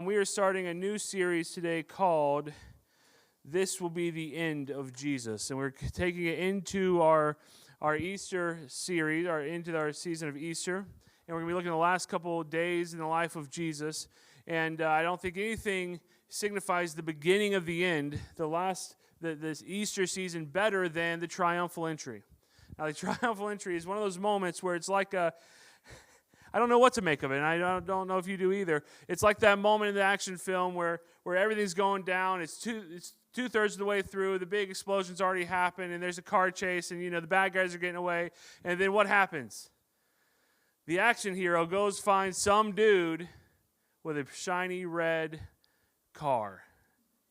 We are starting a new series today called This Will Be the End of Jesus. And we're taking it into our Easter series, into our season of Easter. And we're going to be looking at the last couple of days in the life of Jesus. And I don't think anything signifies the beginning of the end, this Easter season, better than the triumphal entry. Now, the triumphal entry is one of those moments where it's like I don't know what to make of it, and I don't know if you do either. It's like that moment in the action film where everything's going down. It's two-thirds of the way through. The big explosion's already happened, and there's a car chase, and the bad guys are getting away. And then what happens? The action hero goes find some dude with a shiny red car.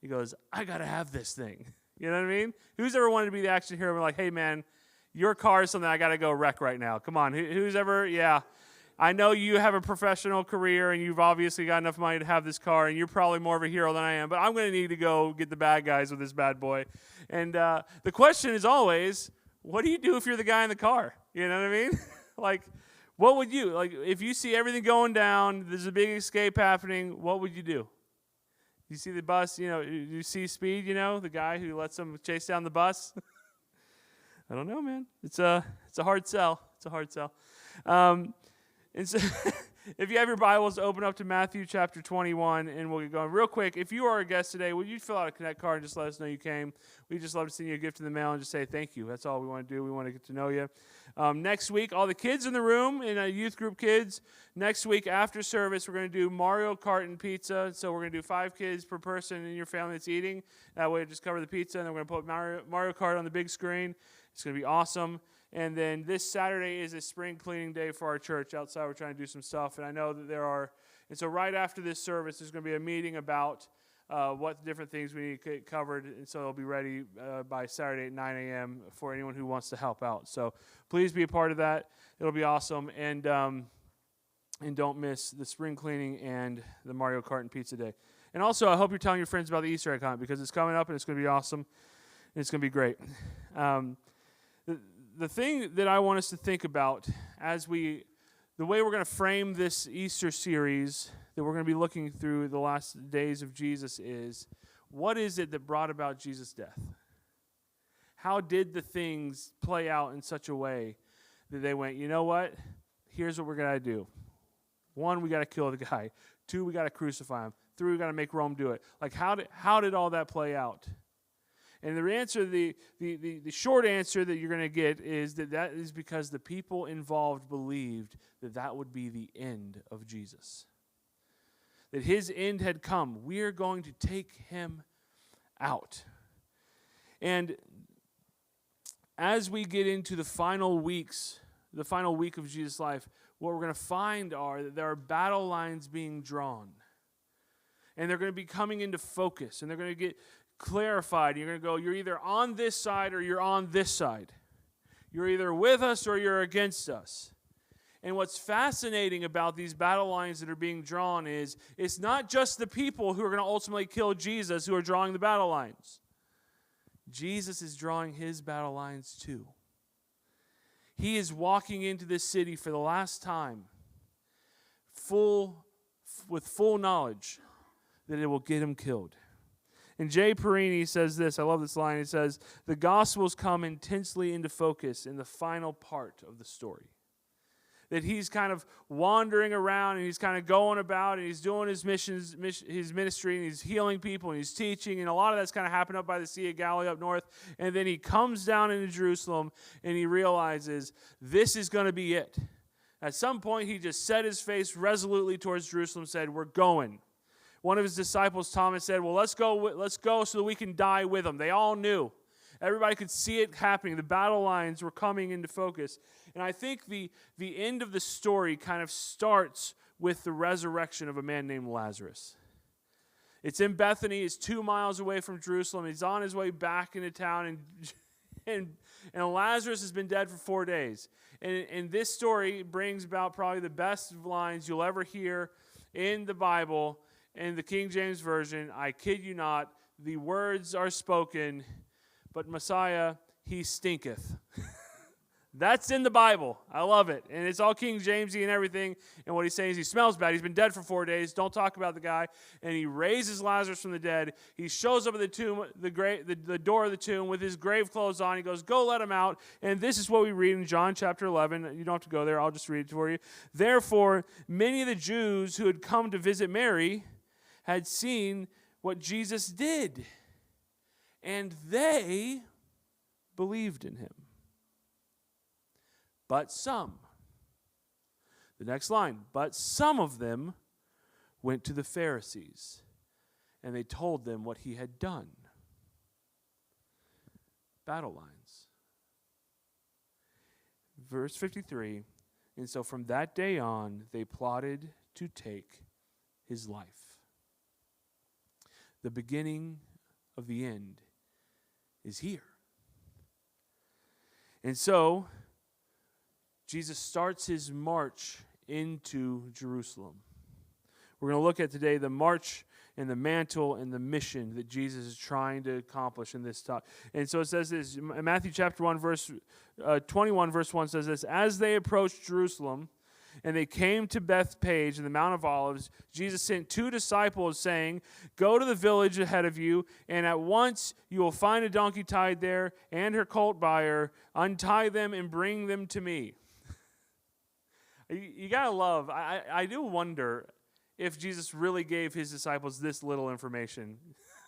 He goes, I got to have this thing. You know what I mean? Who's ever wanted to be the action hero and like, hey, man, your car is something I got to go wreck right now. Come on. Who's ever, yeah. I know you have a professional career and you've obviously got enough money to have this car and you're probably more of a hero than I am, but I'm going to need to go get the bad guys with this bad boy. And the question is always, what do you do if you're the guy in the car? You know what I mean? Like, what would you, like, if you see everything going down, there's a big escape happening, what would you do? You see the bus, you see Speed, the guy who lets them chase down the bus? I don't know, man. It's a hard sell. It's a hard sell. And so, if you have your Bibles, open up to Matthew chapter 21, and we'll get going. Real quick, if you are a guest today, would you fill out a Connect card and just let us know you came? We'd just love to send you a gift in the mail and just say thank you. That's all we want to do. We want to get to know you. Next week, all the kids in the room, youth group kids, next week after service, we're going to do Mario Kart and pizza. So we're going to do 5 kids per person in your family that's eating. That way, just cover the pizza, and then we're going to put Mario Kart on the big screen. It's going to be awesome. And then this Saturday is a spring cleaning day for our church. Outside, we're trying to do some stuff. And I know that and so right after this service, there's going to be a meeting about what different things we need to get covered. And so it'll be ready by Saturday at 9 a.m. for anyone who wants to help out. So please be a part of that. It'll be awesome. And don't miss the spring cleaning and the Mario Kart and Pizza Day. And also, I hope you're telling your friends about the Easter egg hunt because it's coming up and it's going to be awesome. And it's going to be great. The thing that I want us to think about the way we're going to frame this Easter series that we're going to be looking through the last days of Jesus is, what is it that brought about Jesus' death? How did the things play out in such a way that they went, you know what? Here's what we're going to do. 1, we got to kill the guy. 2, we got to crucify him. 3, we got to make Rome do it. Like, how did all that play out? And the answer, the short answer that you're going to get is that is because the people involved believed that would be the end of Jesus. That his end had come. We are going to take him out. And as we get into the final week of Jesus' life, what we're going to find are that there are battle lines being drawn. And they're going to be coming into focus. And they're going to get clarified. You're going to go, you're either on this side or you're on this side. You're either with us or you're against us. And what's fascinating about these battle lines that are being drawn is it's not just the people who are going to ultimately kill Jesus who are drawing the battle lines. Jesus is drawing his battle lines too. He is walking into this city for the last time with full knowledge that it will get him killed. And Jay Perini says this, I love this line, he says, the Gospels come intensely into focus in the final part of the story. That he's kind of wandering around and he's kind of going about and he's doing his ministry and he's healing people and he's teaching, and a lot of that's kind of happened up by the Sea of Galilee up north. And then he comes down into Jerusalem and he realizes this is going to be it. At some point he just set his face resolutely towards Jerusalem and said, we're going. One of his disciples, Thomas, said, well, let's go so that we can die with him. They all knew. Everybody could see it happening. The battle lines were coming into focus. And I think the end of the story kind of starts with the resurrection of a man named Lazarus. It's in Bethany. It's 2 miles away from Jerusalem. He's on his way back into town, and Lazarus has been dead for 4 days. And this story brings about probably the best lines you'll ever hear in the Bible. In the King James Version, I kid you not, the words are spoken, but Messiah, he stinketh. That's in the Bible. I love it. And it's all King Jamesy and everything. And what he's saying is he smells bad. He's been dead for 4 days. Don't talk about the guy. And he raises Lazarus from the dead. He shows up at the tomb, the door of the tomb with his grave clothes on. He goes, go let him out. And this is what we read in John chapter 11. You don't have to go there. I'll just read it for you. Therefore, many of the Jews who had come to visit Mary had seen what Jesus did. And they believed in him. But some, the next line, but some of them went to the Pharisees, and they told them what he had done. Battle lines. Verse 53, and so from that day on, they plotted to take his life. The beginning of the end is here. And so, Jesus starts his march into Jerusalem. We're going to look at today the march and the mantle and the mission that Jesus is trying to accomplish in this talk. And so it says this, in Matthew chapter 1, verse 21, verse 1 says this, as they approached Jerusalem and they came to Bethphage in the Mount of Olives, Jesus sent 2 disciples saying, go to the village ahead of you, and at once you will find a donkey tied there and her colt by her. Untie them and bring them to me. You got to love, I do wonder if Jesus really gave his disciples this little information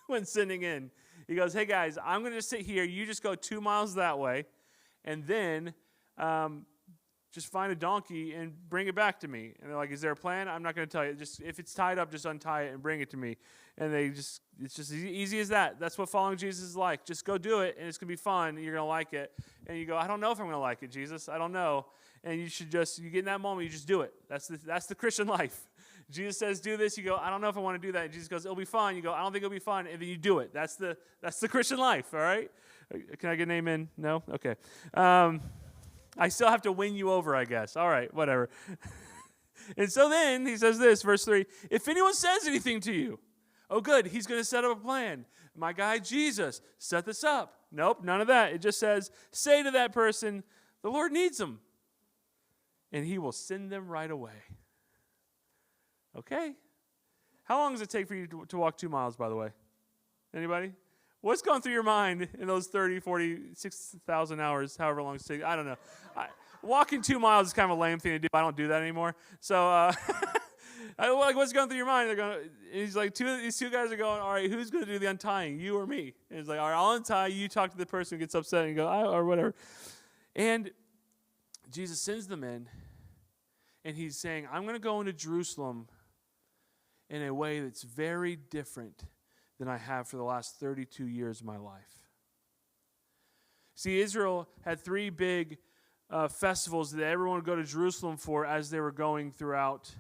when sending in. He goes, hey guys, I'm going to just sit here. You just go 2 miles that way, and then just find a donkey and bring it back to me. And they're like, is there a plan? I'm not going to tell you. Just if it's tied up, just untie it and bring it to me. And it's just as easy as that. That's what following Jesus is like. Just go do it, and it's going to be fun. You're going to like it. And you go, I don't know if I'm going to like it, Jesus. I don't know. And you get in that moment, you just do it. That's the Christian life. Jesus says, do this. You go, I don't know if I want to do that. And Jesus goes, it'll be fun. You go, I don't think it'll be fun. And then you do it. That's the Christian life, all right? Can I get an amen? No? Okay. I still have to win you over, I guess. All right, whatever. And so then he says this, verse 3, if anyone says anything to you, oh good, he's going to set up a plan. My guy Jesus, set this up. Nope, none of that. It just says, say to that person, the Lord needs them, and he will send them right away. Okay. How long does it take for you to walk 2 miles, by the way? Anybody? What's going through your mind in those 30, 40, 6,000 hours, however long it's taking? I don't know. Walking 2 miles is kind of a lame thing to do. I don't do that anymore. So, what's going through your mind? They're going. He's like, these two guys are going, all right, who's going to do the untying, you or me? And he's like, all right, I'll untie. You talk to the person who gets upset and go, or whatever. And Jesus sends them in, and he's saying, I'm going to go into Jerusalem in a way that's very different than I have for the last 32 years of my life. See, Israel had 3 big festivals that everyone would go to Jerusalem for as they were going throughout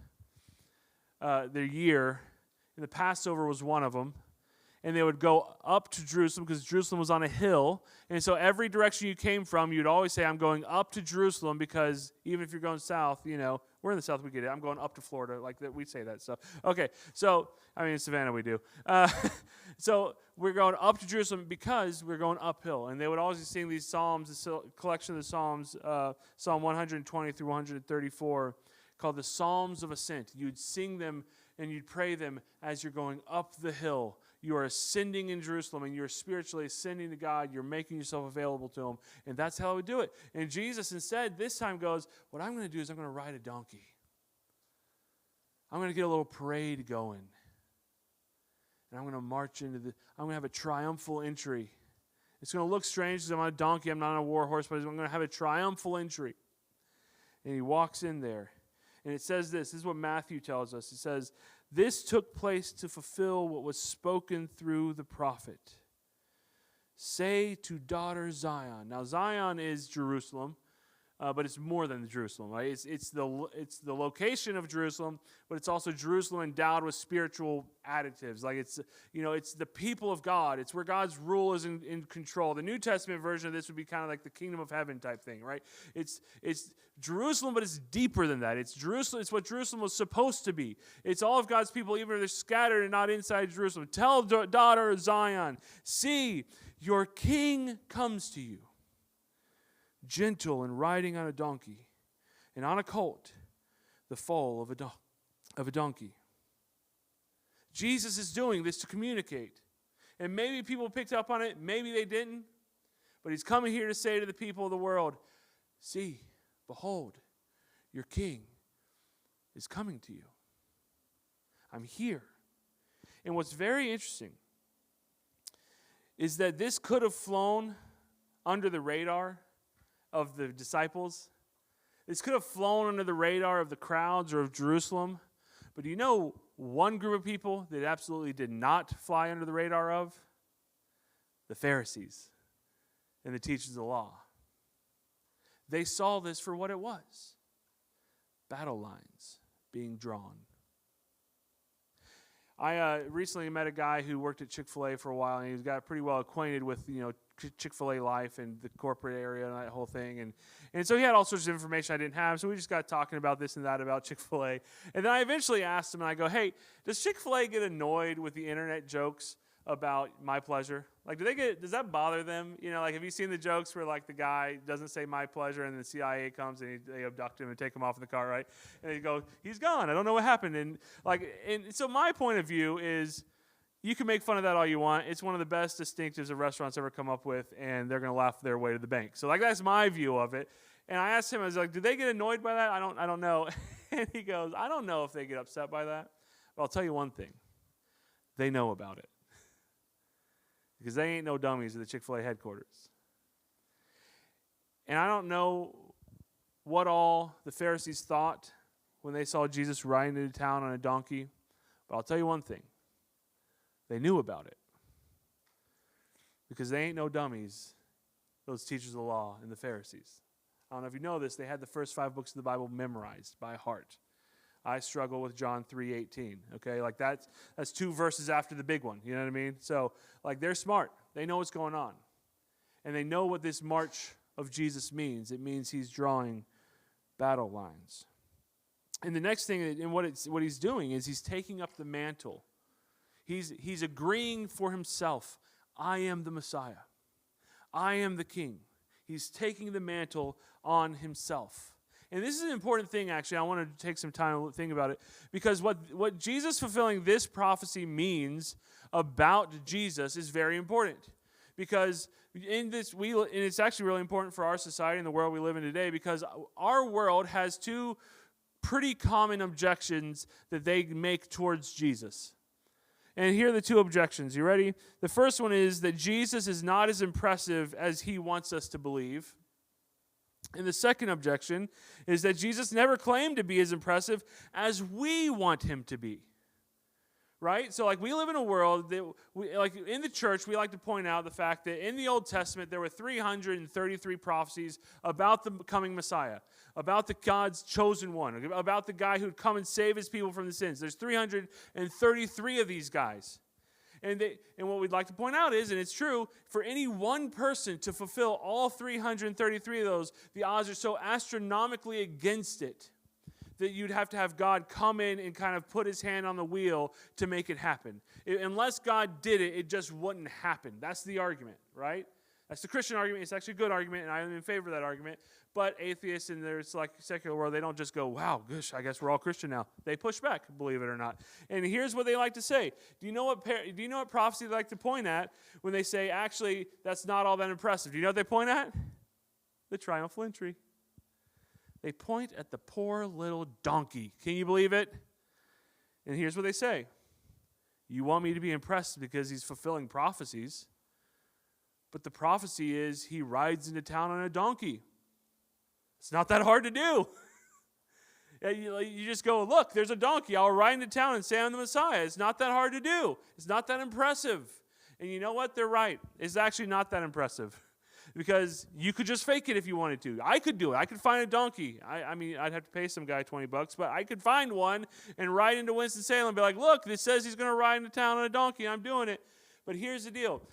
their year. And the Passover was one of them. And they would go up to Jerusalem because Jerusalem was on a hill. And so every direction you came from, you'd always say, I'm going up to Jerusalem, because even if you're going south, we're in the south, we get it. I'm going up to Florida, like that. We say that stuff. Okay, so, in Savannah we do. So we're going up to Jerusalem because we're going uphill. And they would always sing these psalms, this collection of the psalms, Psalm 120 through 134, called the Psalms of Ascent. You'd sing them and you'd pray them as you're going up the hill. You are ascending in Jerusalem, and you're spiritually ascending to God. You're making yourself available to him. And that's how we do it. And Jesus instead this time goes, what I'm going to do is I'm going to ride a donkey. I'm going to get a little parade going. And I'm going to march I'm going to have a triumphal entry. It's going to look strange because I'm on a donkey. I'm not on a war horse, but I'm going to have a triumphal entry. And he walks in there. And it says this is what Matthew tells us. It says, this took place to fulfill what was spoken through the prophet. Say to daughter Zion. Now, Zion is Jerusalem, but it's more than Jerusalem, right? It's the location of Jerusalem, but it's also Jerusalem endowed with spiritual additives. Like it's the people of God. It's where God's rule is in control. The New Testament version of this would be kind of like the kingdom of heaven type thing, right? It's Jerusalem, but it's deeper than that. It's Jerusalem. It's what Jerusalem was supposed to be. It's all of God's people, even if they're scattered and not inside Jerusalem. Tell daughter Zion, see, your king comes to you. gentle and riding on a donkey, and on a colt, the foal of a donkey. Jesus is doing this to communicate. And maybe people picked up on it, maybe they didn't. But he's coming here to say to the people of the world, see, behold, your king is coming to you. I'm here. And what's very interesting is that this could have flown under the radar of the disciples. This could have flown under the radar of the crowds or of Jerusalem. But do you know one group of people that absolutely did not fly under the radar of? The Pharisees and the teachers of the law. They saw this for what it was. Battle lines being drawn. I recently met a guy who worked at Chick-fil-A for a while, and he got pretty well acquainted with, Chick-fil-A life and the corporate area and that whole thing. And so he had all sorts of information I didn't have, so we just got talking about this and that about Chick-fil-A. And then I eventually asked him, and I go, hey, does Chick-fil-A get annoyed with the internet jokes about my pleasure? Like, does that bother them? Have you seen the jokes where, the guy doesn't say my pleasure, and the CIA comes and they abduct him and take him off in the car, right? And they go, he's gone. I don't know what happened. And so my point of view is, you can make fun of that all you want. It's one of the best distinctives a restaurant's ever come up with, and they're going to laugh their way to the bank. So, that's my view of it. And I asked him, I was like, do they get annoyed by that? I don't know. And he goes, I don't know if they get upset by that. But I'll tell you one thing. They know about it. Because they ain't no dummies at the Chick-fil-A headquarters. And I don't know what all the Pharisees thought when they saw Jesus riding into town on a donkey. But I'll tell you one thing. They knew about it. Because they ain't no dummies, those teachers of the law and the Pharisees. I don't know if you know this, they had the first 5 books of the Bible memorized by heart. I struggle with John 3:18, okay? That's 2 verses after the big one, you know what I mean? So, they're smart. They know what's going on. And they know what this march of Jesus means. It means he's drawing battle lines. And the next thing, and what he's doing is he's taking up the mantle. He's agreeing for himself. I am the Messiah. I am the King. He's taking the mantle on himself. And this is an important thing, actually. I want to take some time to think about it. Because what Jesus fulfilling this prophecy means about Jesus is very important. Because in this, and it's actually really important for our society and the world we live in today, because our world has 2 pretty common objections that they make towards Jesus. And here are the 2 objections. You ready? The first one is that Jesus is not as impressive as he wants us to believe. And the second objection is that Jesus never claimed to be as impressive as we want him to be. Right? So we live in a world that, in the church, we like to point out the fact that in the Old Testament, there were 333 prophecies about the coming Messiah, about God's chosen one, about the guy who'd come and save his people from the sins. There's 333 of these guys. And what we'd like to point out is, and it's true, for any one person to fulfill all 333 of those, the odds are so astronomically against it that you'd have to have God come in and kind of put his hand on the wheel to make it happen. Unless God did it, it just wouldn't happen. That's the argument, right? That's the Christian argument. It's actually a good argument, and I'm in favor of that argument. But atheists in their secular world, they don't just go, wow, gosh, I guess we're all Christian now. They push back, believe it or not. And here's what they like to say. Do you know what prophecy they like to point at when they say, actually, that's not all that impressive? Do you know what they point at? The triumphal entry. They point at the poor little donkey. Can you believe it? And here's what they say. You want me to be impressed because he's fulfilling prophecies. But the prophecy is he rides into town on a donkey. It's not that hard to do. You just go, look, there's a donkey. I'll ride into town and say I'm the Messiah. It's not that hard to do. It's not that impressive. And you know what? They're right. It's actually not that impressive. Because you could just fake it if you wanted to. I could do it. I could find a donkey. I mean, I'd have to pay some guy $20, but I could find one and ride into Winston-Salem and be like, look, this says he's going to ride into town on a donkey, and I'm doing it. But here's the deal.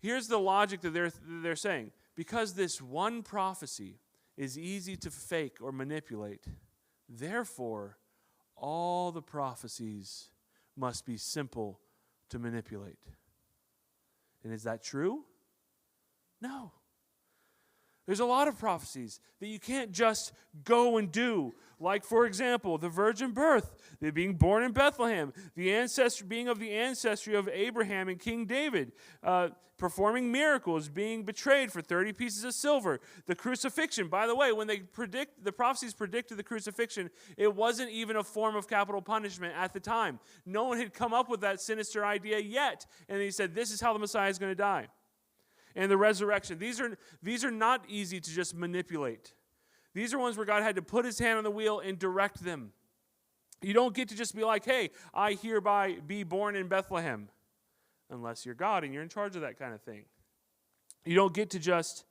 Here's the logic that they're saying. Because this one prophecy is easy to fake or manipulate, therefore, all the prophecies must be simple to manipulate. And is that true? No. There's a lot of prophecies that you can't just go and do. Like, for example, the virgin birth, the being born in Bethlehem, the ancestry being of the ancestry of Abraham and King David, performing miracles, being betrayed for 30 pieces of silver, the crucifixion. By the way, when the prophecies predicted the crucifixion, it wasn't even a form of capital punishment at the time. No one had come up with that sinister idea yet. And he said, this is how the Messiah is going to die. And the resurrection. These are not easy to just manipulate. These are ones where God had to put his hand on the wheel and direct them. You don't get to just be like, hey, I hereby be born in Bethlehem. Unless you're God and you're in charge of that kind of thing. You don't get to just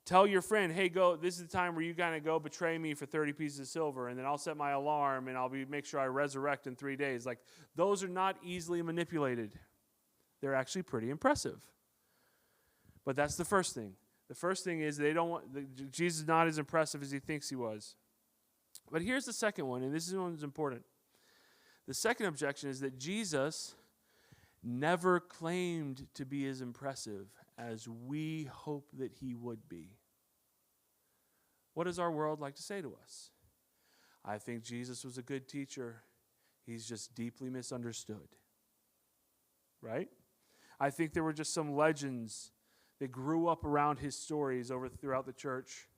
tell your friend, hey, go. This is the time where you kind of go betray me for 30 pieces of silver, and then I'll set my alarm and I'll make sure I resurrect in 3 days. Like, those are not easily manipulated. They're actually pretty impressive. But that's the first thing. The first thing is Jesus is not as impressive as he thinks he was. But here's the second one, and this is one that's important. The second objection is that Jesus never claimed to be as impressive as we hope that he would be. What does our world like to say to us? I think Jesus was a good teacher. He's just deeply misunderstood. Right? I think there were just some legends that grew up around his stories throughout the church.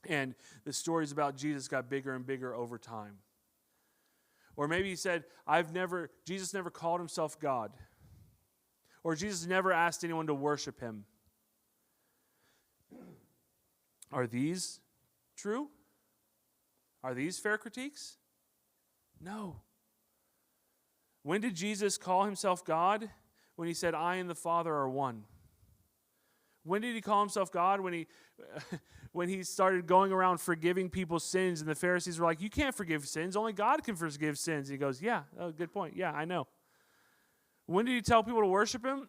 And the stories about Jesus got bigger and bigger over time. Or maybe he said, Jesus never called himself God. Or Jesus never asked anyone to worship him. Are these true? Are these fair critiques? No. When did Jesus call himself God? When he said, I and the Father are one. When did he call himself God? When he started going around forgiving people's sins, and the Pharisees were like, you can't forgive sins. Only God can forgive sins. And he goes, yeah, good point. Yeah, I know. When did he tell people to worship him?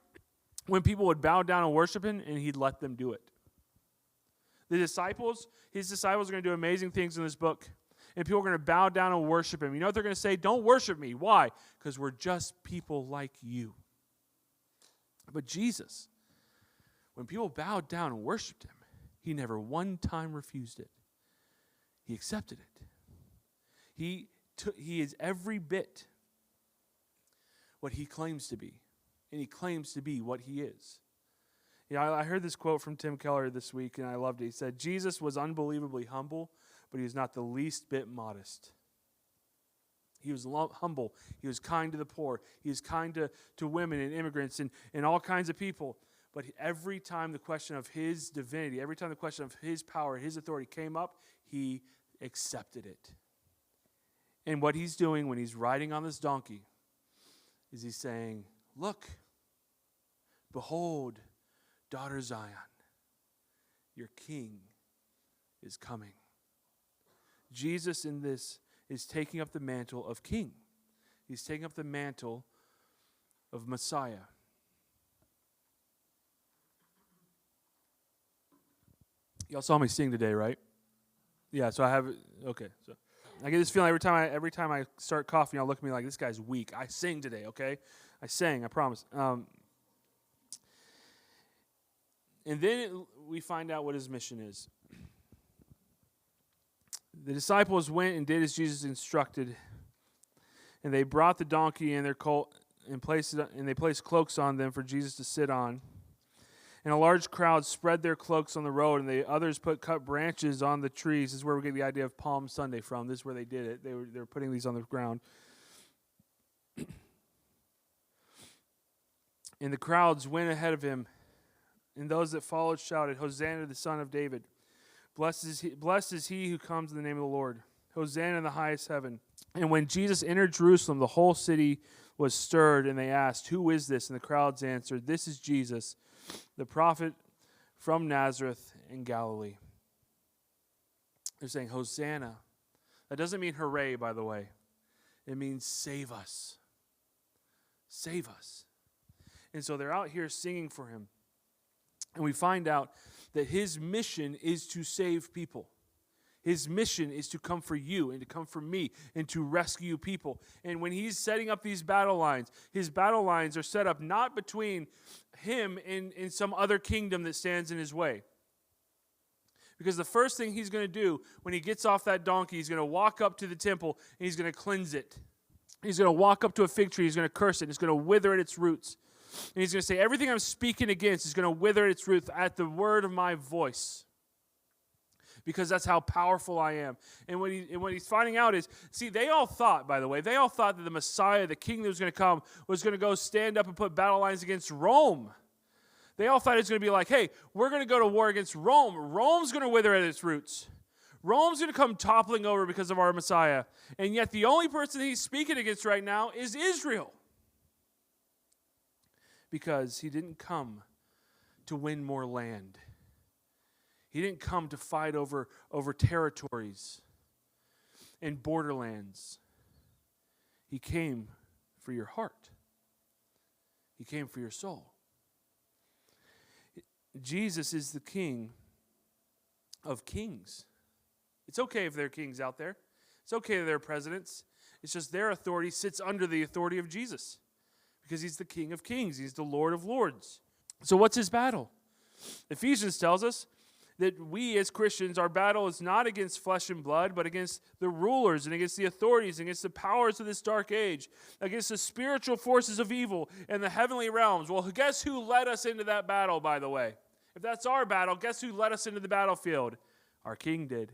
When people would bow down and worship him, and he'd let them do it. His disciples are going to do amazing things in this book. And people are going to bow down and worship him. You know what they're going to say? Don't worship me. Why? Because we're just people like you. But Jesus, when people bowed down and worshiped him, he never one time refused it. He accepted it. He is every bit what he claims to be. And he claims to be what he is. I heard this quote from Tim Keller this week, and I loved it. He said, Jesus was unbelievably humble, but he was not the least bit modest. He was humble. He was kind to the poor. He was kind to women and immigrants and all kinds of people. But every time the question of his divinity, every time the question of his power, his authority came up, he accepted it. And what he's doing when he's riding on this donkey is he's saying, look, behold, daughter Zion, your king is coming. Jesus in this is taking up the mantle of king. He's taking up the mantle of Messiah. Y'all saw me sing today, right? Yeah, so I have, okay. So I get this feeling every time I start coughing, y'all look at me like, this guy's weak. I sing today, okay? I sang, I promise. And then we find out what his mission is. The disciples went and did as Jesus instructed, and they brought the donkey and their colt and they placed cloaks on them for Jesus to sit on. And a large crowd spread their cloaks on the road, and the others cut branches on the trees. This is where we get the idea of Palm Sunday from. This is where they did it. They were putting these on the ground. And the crowds went ahead of him, and those that followed shouted, Hosanna to the Son of David. Blessed is he who comes in the name of the Lord. Hosanna in the highest heaven. And when Jesus entered Jerusalem, the whole city was stirred, and they asked, who is this? And the crowds answered, this is Jesus, the prophet from Nazareth in Galilee. They're saying, Hosanna. That doesn't mean hooray, by the way. It means save us. Save us. And so they're out here singing for him. And we find out that his mission is to save people. His mission is to come for you and to come for me and to rescue people. And when he's setting up these battle lines, his battle lines are set up not between him and some other kingdom that stands in his way. Because the first thing he's going to do when he gets off that donkey, he's going to walk up to the temple and he's going to cleanse it. He's going to walk up to a fig tree, he's going to curse it, he's going to wither at its roots. And he's going to say, everything I'm speaking against is going to wither at its roots at the word of my voice. Because that's how powerful I am. And what he's finding out is, see, they all thought, by the way, that the Messiah, the king that was going to come, was going to go stand up and put battle lines against Rome. They all thought it was going to be like, hey, we're going to go to war against Rome. Rome's going to wither at its roots. Rome's going to come toppling over because of our Messiah. And yet the only person he's speaking against right now is Israel. Because he didn't come to win more land. He didn't come to fight over territories and borderlands. He came for your heart. He came for your soul. Jesus is the King of kings. It's okay if there are kings out there. It's okay if there are presidents. It's just their authority sits under the authority of Jesus because he's the King of kings. He's the Lord of lords. So what's his battle? Ephesians tells us that we as Christians, our battle is not against flesh and blood, but against the rulers and against the authorities, against the powers of this dark age, against the spiritual forces of evil in the heavenly realms. Well, guess who led us into that battle, by the way? If that's our battle, guess who led us into the battlefield? Our King did.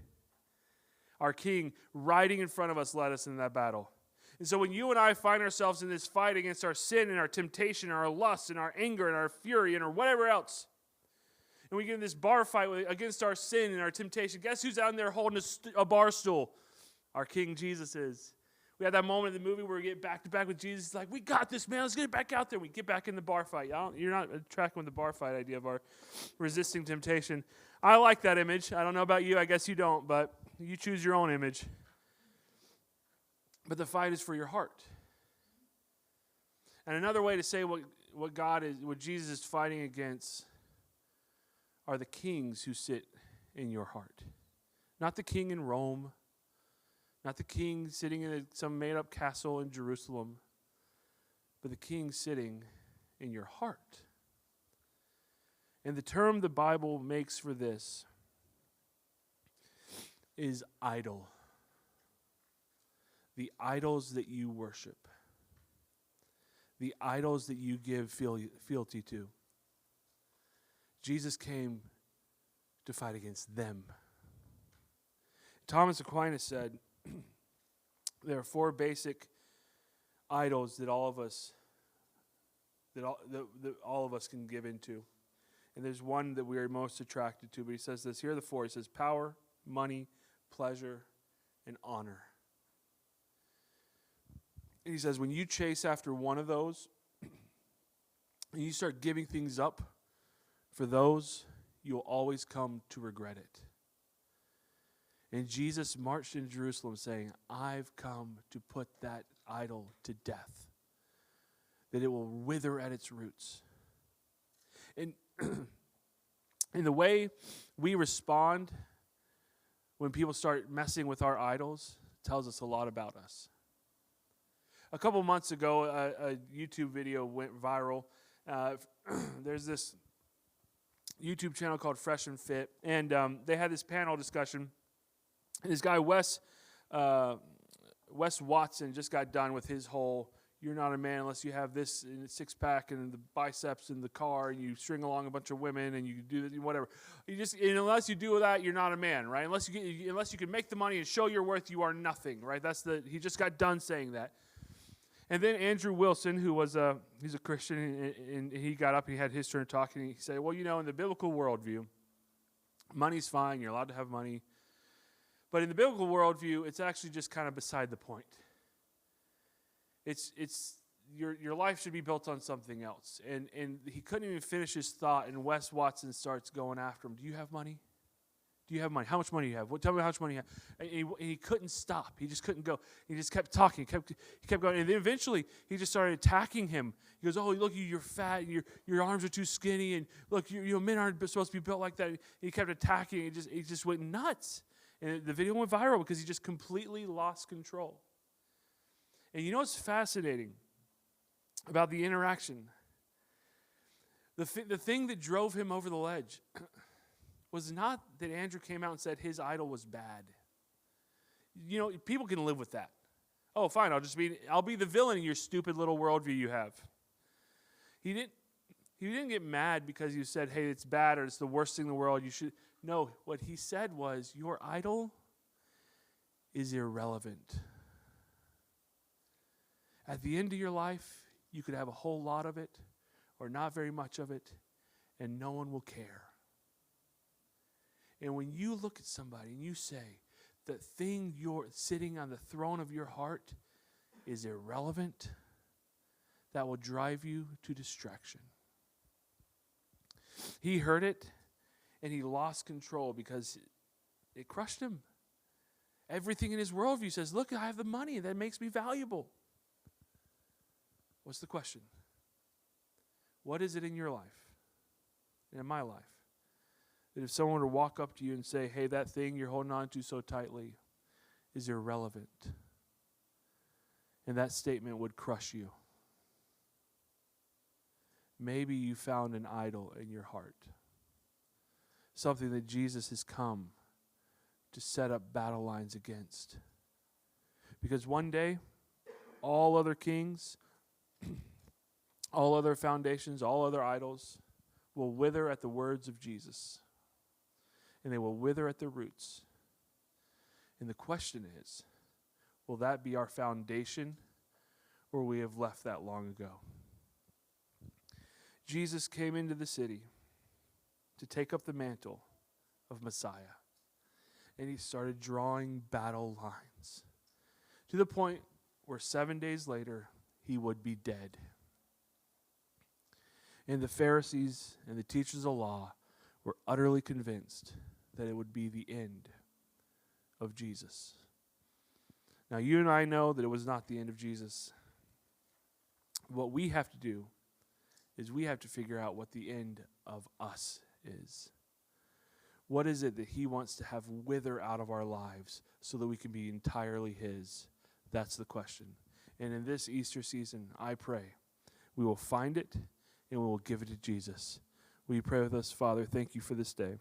Our King, riding in front of us, led us into that battle. And so when you and I find ourselves in this fight against our sin and our temptation and our lust and our anger and our fury and or whatever else, and we get in this bar fight against our sin and our temptation, guess who's out there holding a bar stool? Our King Jesus is. We had that moment in the movie where we get back to back with Jesus. It's like, we got this, man. Let's get back out there. We get back in the bar fight. You're not tracking with the bar fight idea of our resisting temptation. I like that image. I don't know about you. I guess you don't, but you choose your own image. But the fight is for your heart. And another way to say what Jesus is fighting against are the kings who sit in your heart. Not the king in Rome. Not the king sitting in some made-up castle in Jerusalem, but the king sitting in your heart. And the term the Bible makes for this is idol. The idols that you worship. The idols that you give fealty to. Jesus came to fight against them. Thomas Aquinas said, there are four basic idols that all of us can give into. And there's one that we are most attracted to, but he says this. Here are the four. He says power, money, pleasure, and honor. And he says when you chase after one of those, and you start giving things up for those, you'll always come to regret it. And Jesus marched into Jerusalem saying, I've come to put that idol to death, that it will wither at its roots. And in the way we respond when people start messing with our idols tells us a lot about us. A couple months ago, a YouTube video went viral. There's this YouTube channel called Fresh and Fit, and they had this panel discussion. And this guy, Wes Watson, just got done with his whole, you're not a man unless you have this in the six-pack and the biceps in the car, and you string along a bunch of women, and you do whatever. Unless you do that, you're not a man, right? Unless you can make the money and show your worth, you are nothing, right? He just got done saying that. And then Andrew Wilson, who was he's a Christian, and he got up and he had his turn talking, and he said, well, in the biblical worldview, money's fine, you're allowed to have money. But in the biblical worldview, it's actually just kind of beside the point. It's your life should be built on something else. And he couldn't even finish his thought, and Wes Watson starts going after him. Do you have money? Do you have money? How much money do you have? Tell me how much money you have. And he couldn't stop. He just couldn't go. He just kept talking. He kept going. And then eventually, he just started attacking him. He goes, oh, look, you're fat. And your arms are too skinny. And look, men aren't supposed to be built like that. And he kept attacking. He just went nuts. And the video went viral because he just completely lost control. And you know what's fascinating about the interaction? The thing that drove him over the ledge was not that Andrew came out and said his idol was bad. You know, people can live with that. Oh, fine, I'll be the villain in your stupid little worldview you have. He didn't get mad because you said, hey, it's bad or it's the worst thing in the world. You should. No, what he said was, your idol is irrelevant. At the end of your life, you could have a whole lot of it or not very much of it, and no one will care. And when you look at somebody and you say, the thing you're sitting on the throne of your heart is irrelevant, that will drive you to distraction. He heard it, and he lost control because it crushed him. Everything in his worldview says, look, I have the money. That makes me valuable. What's the question? What is it in your life, and in my life, that if someone were to walk up to you and say, hey, that thing you're holding on to so tightly is irrelevant, and that statement would crush you? Maybe you found an idol in your heart, something that Jesus has come to set up battle lines against. Because one day, all other kings, all other foundations, all other idols will wither at the words of Jesus. And they will wither at their roots. And the question is, will that be our foundation, or we have left that long ago? Jesus came into the city to take up the mantle of Messiah. And he started drawing battle lines to the point where 7 days later, he would be dead. And the Pharisees and the teachers of the law were utterly convinced that it would be the end of Jesus. Now, you and I know that it was not the end of Jesus. What we have to do is we have to figure out what the end of us is. What is it that he wants to have wither out of our lives so that we can be entirely his? That's the question. And in this Easter season, I pray we will find it and we will give it to Jesus. Will you pray with us? Father, thank you for this day.